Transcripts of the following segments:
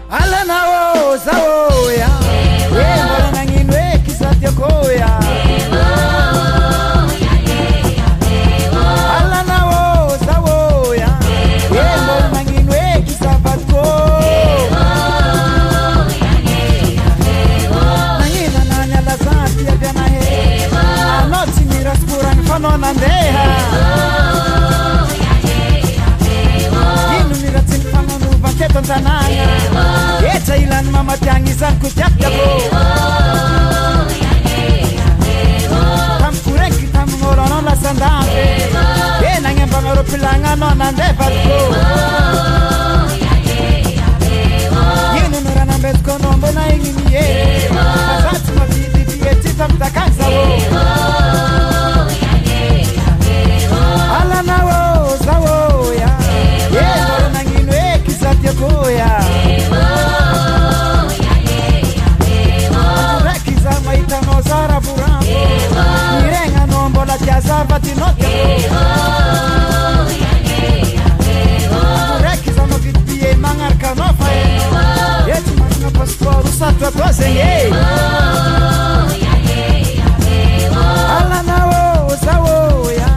Alanao zaoya Wembo nanginwe kisatyo koya Alanao zaoya Wembo nanginwe kisafatko Nangina nanyala zati ya vyana he Anoti miraskura nifano nandeha Inu mirati nifano nubanketo ntananga Eta ilan mama tiangizan kutiapyako Tamkurenki tamngorono la sandambe Ena ngembangoro pilanga no nandevatko Yenu nurana mbetko nombo na ingimiye Azati mabidi dieti tamtakansawo Alanawo zawo ya Yenu nanginwe kisatyo koya Zara burambo Nirenga nombo la tiaza batinote Rekiza no vitpie mangarka no faeno Yeti manga pastoru satwa twasenge Alanawo zawo ya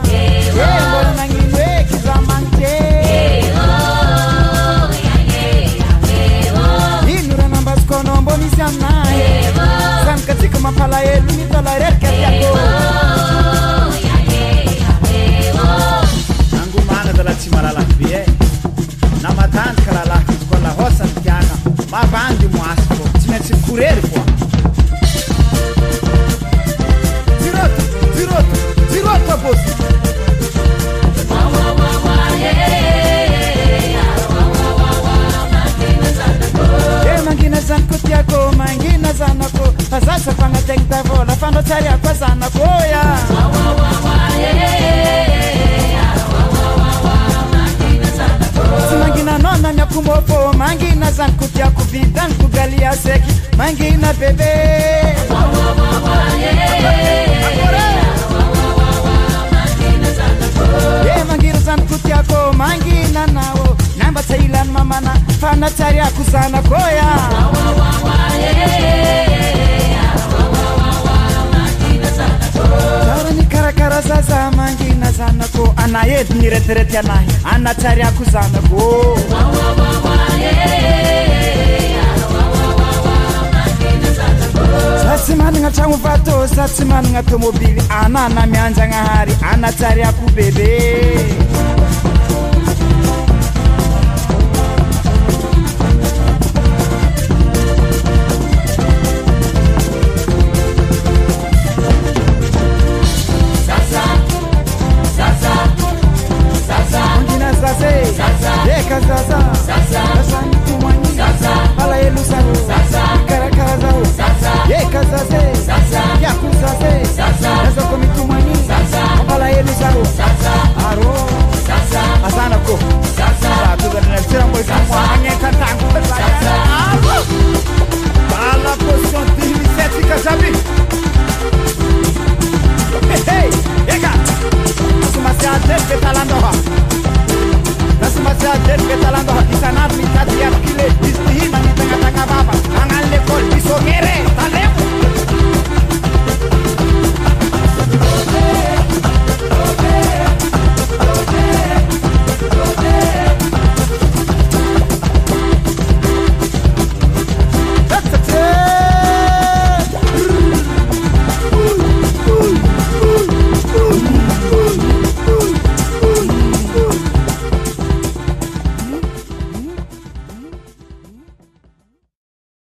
Yembo nanginwe kiza mante Inura nambasko nombo nisianahe Katika mapala yelu nitola rerke vyako Nangu mana dala chimarala vie Na matandi kalala kitukola hosa mkiana Mabandi muasiko Chimeti kureri kwa Ziroto bosi Mangina zanko tiako, mangina zanako Azasa panga tengta vola, fano taria kwa zanako ya Mangina nona nyakumofo, mangina zanko tiako Vidan kugalia seki, mangina bebe Mangina zanko tiako, mangina nao Namba tailan mamana, fana taria kusana koya Tarani karakara sasa mangina sana ko Anayed nireteret ya nahi, ana taria kusana ko Satsimani nga changu vato, satsimani nga tomobili Ana na mianja nga hari, ana taria kubebe